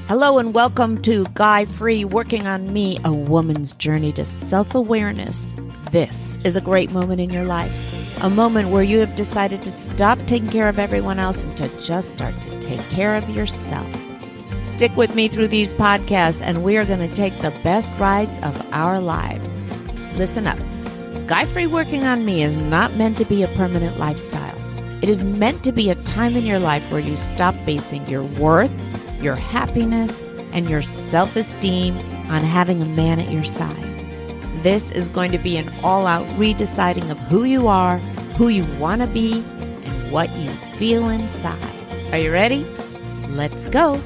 Hello and welcome to Guy Free Working on Me, a woman's journey to self-awareness. This is a great moment in your life, a moment where you have decided to stop taking care of everyone else and to just start to take care of yourself. Stick with me through these podcasts and we are going to take the best rides of our lives. Listen up. Guy Free Working on Me is not meant to be a permanent lifestyle. It is meant to be a time in your life where you stop basing your worth, your happiness, and your self-esteem on having a man at your side. This is going to be an all-out redeciding of who you are, who you want to be, and what you feel inside. Are you ready? Let's go.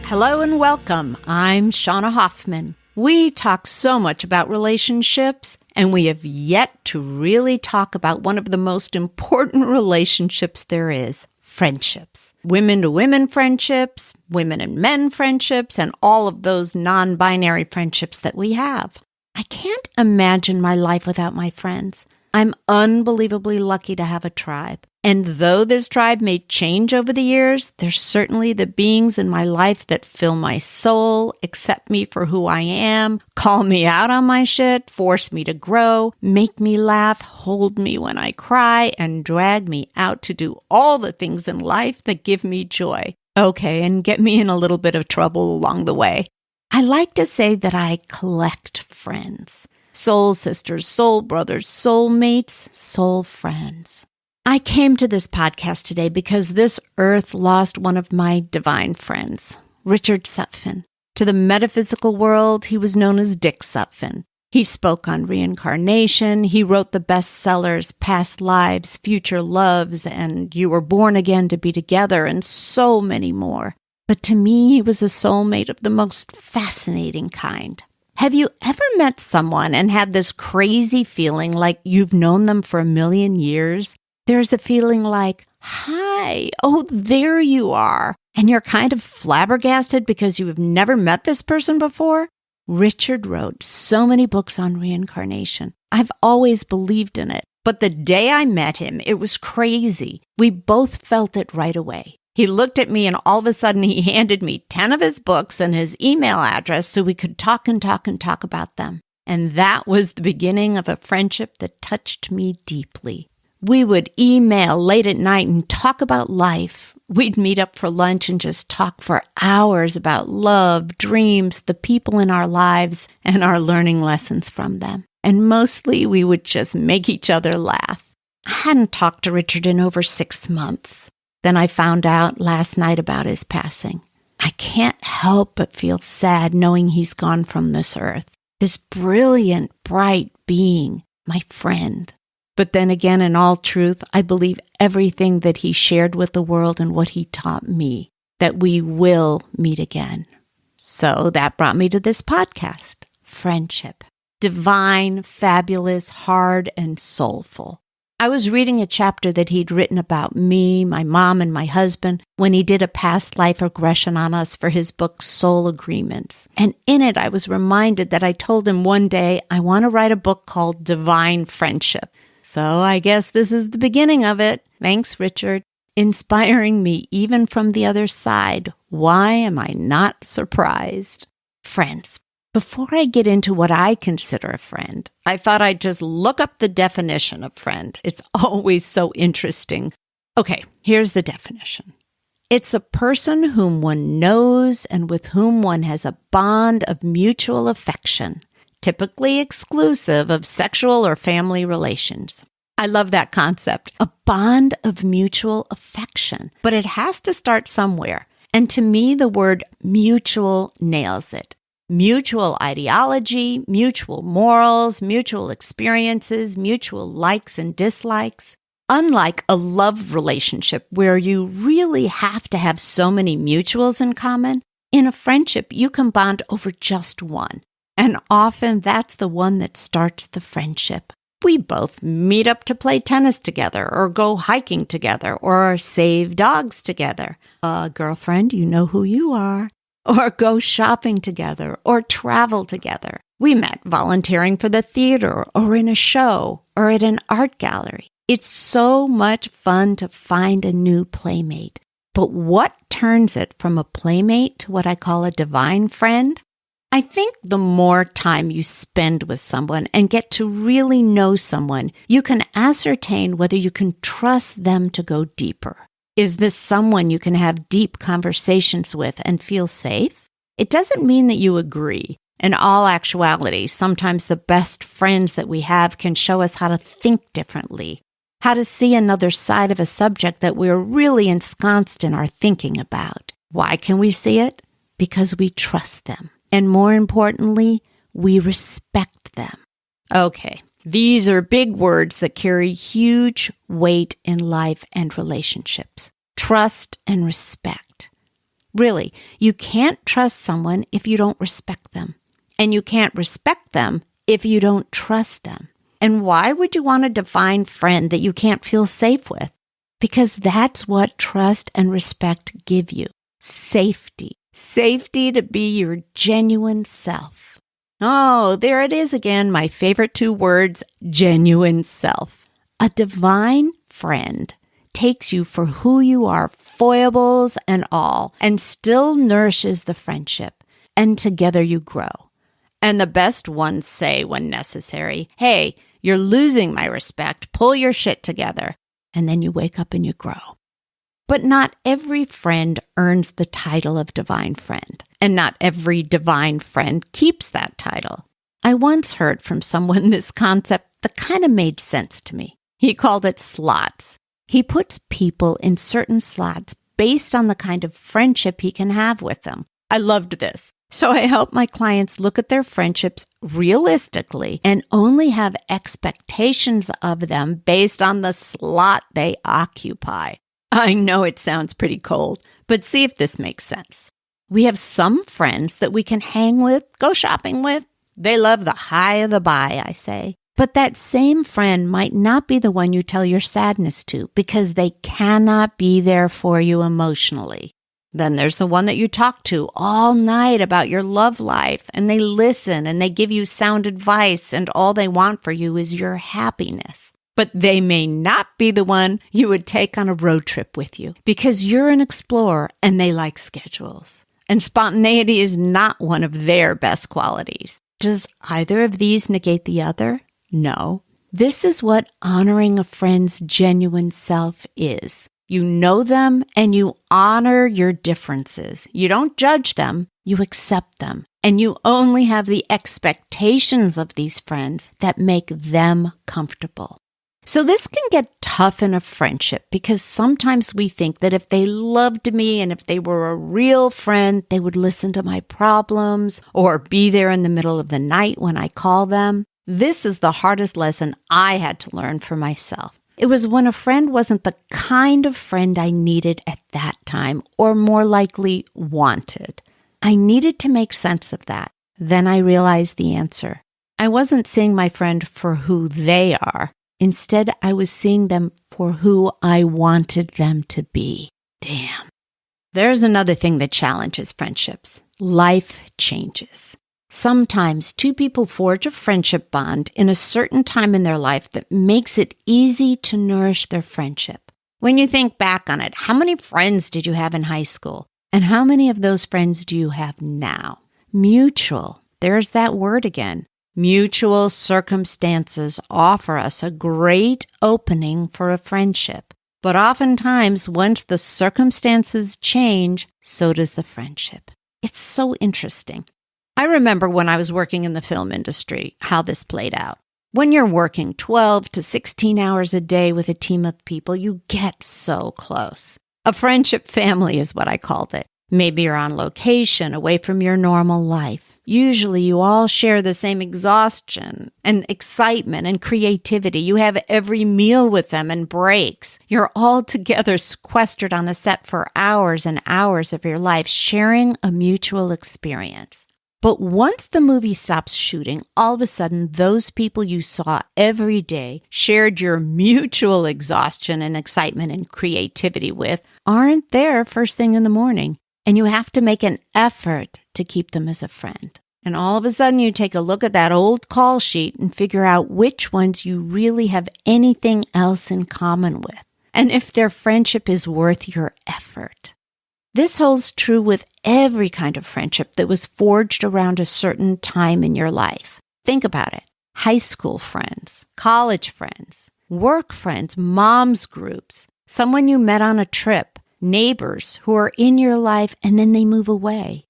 Hello and welcome. I'm Shauna Hoffman. We talk so much about relationships, and we have yet to really talk about one of the most important relationships there is, friendships. Women-to-women friendships, women and men friendships, and all of those non-binary friendships that we have. I can't imagine my life without my friends. I'm unbelievably lucky to have a tribe. And though this tribe may change over the years, there's certainly the beings in my life that fill my soul, accept me for who I am, call me out on my shit, force me to grow, make me laugh, hold me when I cry, and drag me out to do all the things in life that give me joy. Okay, and get me in a little bit of trouble along the way. I like to say that I collect friends. Soul sisters, soul brothers, soul mates, soul friends. I came to this podcast today because this earth lost one of my divine friends, Richard Sutphin. To the metaphysical world, he was known as Dick Sutphin. He spoke on reincarnation. He wrote the bestsellers, Past Lives, Future Loves, and You Were Born Again to Be Together, and so many more. But to me, he was a soulmate of the most fascinating kind. Have you ever met someone and had this crazy feeling like you've known them for a million years? There's a feeling like, hi, oh, there you are. And you're kind of flabbergasted because you have never met this person before. Richard wrote so many books on reincarnation. I've always believed in it. But the day I met him, it was crazy. We both felt it right away. He looked at me and all of a sudden he handed me 10 of his books and his email address so we could talk about them. And that was the beginning of a friendship that touched me deeply. We would email late at night and talk about life. We'd meet up for lunch and just talk for hours about love, dreams, the people in our lives, and our learning lessons from them. And mostly we would just make each other laugh. I hadn't talked to Richard in over 6 months. Then I found out last night about his passing. I can't help but feel sad knowing he's gone from this earth. This brilliant, bright being, my friend. But then again, in all truth, I believe everything that he shared with the world and what he taught me, that we will meet again. So that brought me to this podcast, Friendship. Divine, fabulous, hard, and soulful. I was reading a chapter that he'd written about me, my mom, and my husband when he did a past life regression on us for his book, Soul Agreements. And in it, I was reminded that I told him one day, I want to write a book called Divine Friendship. So I guess this is the beginning of it. Thanks, Richard. Inspiring me even from the other side. Why am I not surprised? Friends. Before I get into what I consider a friend, I thought I'd just look up the definition of friend. It's always so interesting. Okay, here's the definition. It's a person whom one knows and with whom one has a bond of mutual affection, typically exclusive of sexual or family relations. I love that concept, a bond of mutual affection. But it has to start somewhere. And to me, the word mutual nails it. Mutual ideology, mutual morals, mutual experiences, mutual likes and dislikes. Unlike a love relationship where you really have to have so many mutuals in common, in a friendship you can bond over just one. And often that's the one that starts the friendship. We both meet up to play tennis together or go hiking together or save dogs together. Girlfriend, you know who you are. Or go shopping together or travel together. We met volunteering for the theater or in a show or at an art gallery. It's so much fun to find a new playmate. But what turns it from a playmate to what I call a divine friend? I think the more time you spend with someone and get to really know someone, you can ascertain whether you can trust them to go deeper. Is this someone you can have deep conversations with and feel safe? It doesn't mean that you agree. In all actuality, sometimes the best friends that we have can show us how to think differently, how to see another side of a subject that we're really ensconced in our thinking about. Why can we see it? Because we trust them. And more importantly, we respect them. Okay, these are big words that carry huge weight in life and relationships. Trust and respect. Really, you can't trust someone if you don't respect them. And you can't respect them if you don't trust them. And why would you want a divine friend that you can't feel safe with? Because that's what trust and respect give you. Safety. Safety to be your genuine self. Oh, there it is again, my favorite two words, genuine self. A divine friend takes you for who you are, foibles and all, and still nourishes the friendship. And together you grow. And the best ones say when necessary, hey, you're losing my respect, pull your shit together. And then you wake up and you grow. But not every friend earns the title of divine friend, and not every divine friend keeps that title. I once heard from someone this concept that kind of made sense to me. He called it slots. He puts people in certain slots based on the kind of friendship he can have with them. I loved this. So I help my clients look at their friendships realistically and only have expectations of them based on the slot they occupy. I know it sounds pretty cold, but see if this makes sense. We have some friends that we can hang with, go shopping with. They love the high of the buy, I say. But that same friend might not be the one you tell your sadness to because they cannot be there for you emotionally. Then there's the one that you talk to all night about your love life, and they listen and they give you sound advice, and all they want for you is your happiness. But they may not be the one you would take on a road trip with you because you're an explorer and they like schedules. And spontaneity is not one of their best qualities. Does either of these negate the other? No. This is what honoring a friend's genuine self is. You know them and you honor your differences. You don't judge them, you accept them. And you only have the expectations of these friends that make them comfortable. So this can get tough in a friendship because sometimes we think that if they loved me and if they were a real friend, they would listen to my problems or be there in the middle of the night when I call them. This is the hardest lesson I had to learn for myself. It was when a friend wasn't the kind of friend I needed at that time, or more likely wanted. I needed to make sense of that. Then I realized the answer. I wasn't seeing my friend for who they are. Instead, I was seeing them for who I wanted them to be. Damn. There's another thing that challenges friendships. Life changes. Sometimes two people forge a friendship bond in a certain time in their life that makes it easy to nourish their friendship. When you think back on it, how many friends did you have in high school? And how many of those friends do you have now? Mutual. There's that word again. Mutual circumstances offer us a great opening for a friendship. But oftentimes, once the circumstances change, so does the friendship. It's so interesting. I remember when I was working in the film industry, how this played out. When you're working 12 to 16 hours a day with a team of people, you get so close. A friendship family is what I called it. Maybe you're on location, away from your normal life. Usually you all share the same exhaustion and excitement and creativity. You have every meal with them and breaks. You're all together sequestered on a set for hours and hours of your life, sharing a mutual experience. But once the movie stops shooting, all of a sudden, those people you saw every day, shared your mutual exhaustion and excitement and creativity with, aren't there first thing in the morning. And you have to make an effort to keep them as a friend. And all of a sudden, you take a look at that old call sheet and figure out which ones you really have anything else in common with. and if their friendship is worth your effort. This holds true with every kind of friendship that was forged around a certain time in your life. Think about it. High school friends, college friends, work friends, mom's groups, someone you met on a trip, neighbors who are in your life and then they move away.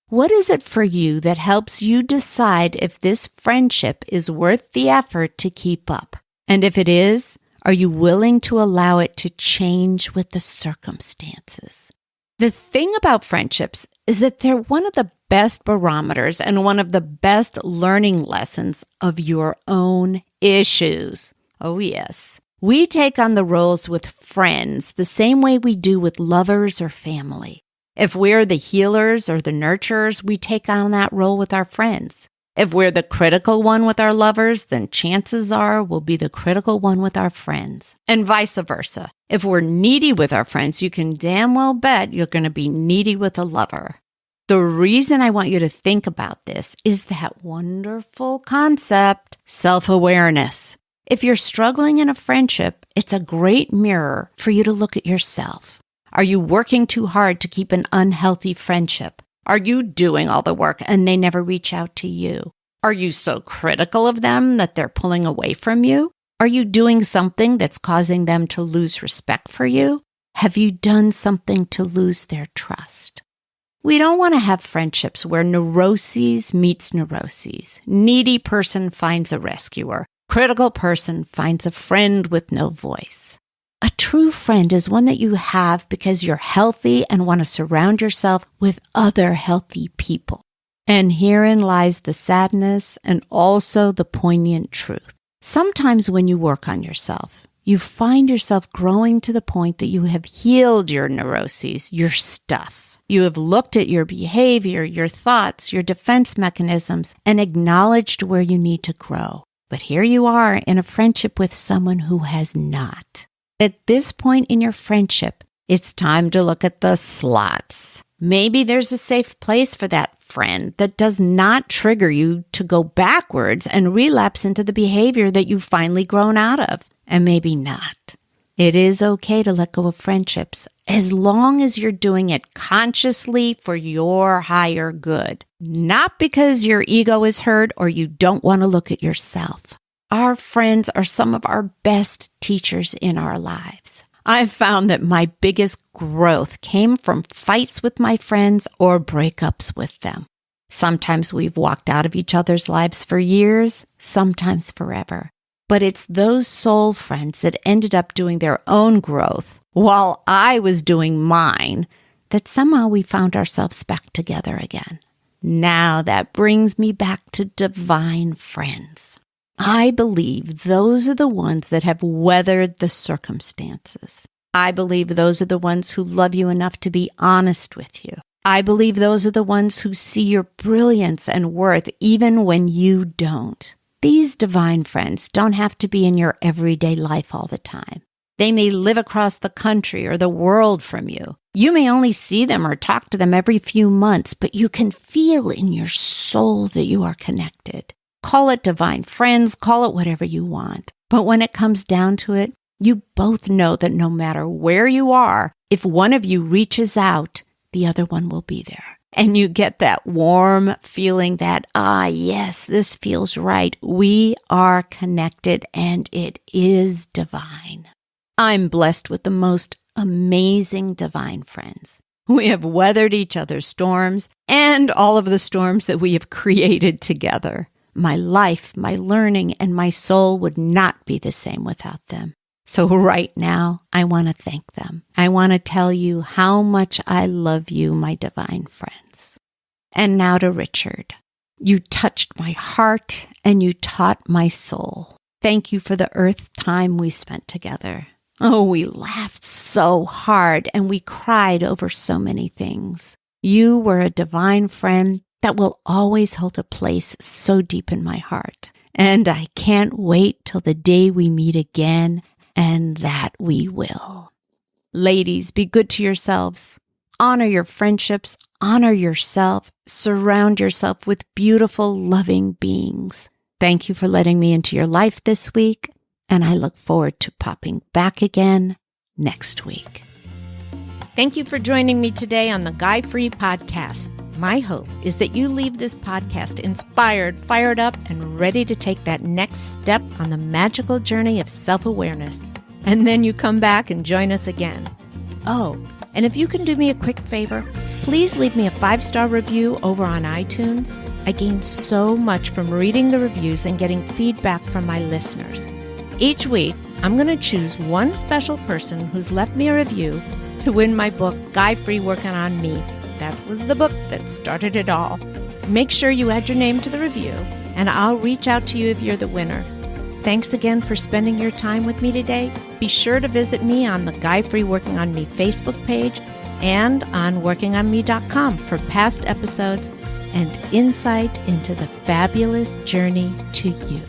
What is it for you that helps you decide if this friendship is worth the effort to keep up? And if it is, are you willing to allow it to change with the circumstances? The thing about friendships is that they're one of the best barometers and one of the best learning lessons of your own issues. Oh, yes. We take on the roles with friends the same way we do with lovers or family. If we're the healers or the nurturers, we take on that role with our friends. If we're the critical one with our lovers, then chances are we'll be the critical one with our friends, and vice versa. If we're needy with our friends, you can damn well bet you're going to be needy with a lover. The reason I want you to think about this is that wonderful concept, self-awareness. If you're struggling in a friendship, it's a great mirror for you to look at yourself. Are you working too hard to keep an unhealthy friendship? Are you doing all the work and they never reach out to you? Are you so critical of them that they're pulling away from you? Are you doing something that's causing them to lose respect for you? Have you done something to lose their trust? We don't want to have friendships where neuroses meets neuroses. Needy person finds a rescuer. Critical person finds a friend with no voice. A true friend is one that you have because you're healthy and want to surround yourself with other healthy people. And herein lies the sadness and also the poignant truth. Sometimes when you work on yourself, you find yourself growing to the point that you have healed your neuroses, your stuff. You have looked at your behavior, your thoughts, your defense mechanisms, and acknowledged where you need to grow. But here you are in a friendship with someone who has not. At this point in your friendship, it's time to look at the slots. Maybe there's a safe place for that friend that does not trigger you to go backwards and relapse into the behavior that you've finally grown out of. And maybe not. It is okay to let go of friendships as long as you're doing it consciously for your higher good, not because your ego is hurt or you don't want to look at yourself. Our friends are some of our best teachers in our lives. I've found that my biggest growth came from fights with my friends or breakups with them. Sometimes we've walked out of each other's lives for years, sometimes forever. But it's those soul friends that ended up doing their own growth while I was doing mine that somehow we found ourselves back together again. Now that brings me back to divine friends. I believe those are the ones that have weathered the circumstances. I believe those are the ones who love you enough to be honest with you. I believe those are the ones who see your brilliance and worth even when you don't. These divine friends don't have to be in your everyday life all the time. They may live across the country or the world from you. You may only see them or talk to them every few months, but you can feel in your soul that you are connected. Call it divine friends, call it whatever you want. But when it comes down to it, you both know that no matter where you are, if one of you reaches out, the other one will be there. And you get that warm feeling that, yes, this feels right. We are connected and it is divine. I'm blessed with the most amazing divine friends. We have weathered each other's storms and all of the storms that we have created together. My life, my learning, and my soul would not be the same without them. So right now, I want to thank them. I want to tell you how much I love you, my divine friends. And now to Richard. You touched my heart and you taught my soul. Thank you for the earth time we spent together. Oh, we laughed so hard and we cried over so many things. You were a divine friend that will always hold a place so deep in my heart. And I can't wait till the day we meet again, and that we will. Ladies, be good to yourselves. Honor your friendships. Honor yourself. Surround yourself with beautiful, loving beings. Thank you for letting me into your life this week, and I look forward to popping back again next week. Thank you for joining me today on the Guy Free Podcast. My hope is that you leave this podcast inspired, fired up, and ready to take that next step on the magical journey of self-awareness. And then you come back and join us again. Oh, and if you can do me a quick favor, please leave me a 5-star review over on iTunes. I gain so much from reading the reviews and getting feedback from my listeners. Each week, I'm going to choose one special person who's left me a review to win my book, Guy Free Working on Me. That was the book that started it all. Make sure you add your name to the review, and I'll reach out to you if you're the winner. Thanks again for spending your time with me today. Be sure to visit me on the Guy Free Working on Me Facebook page and on workingonme.com for past episodes and insight into the fabulous journey to you.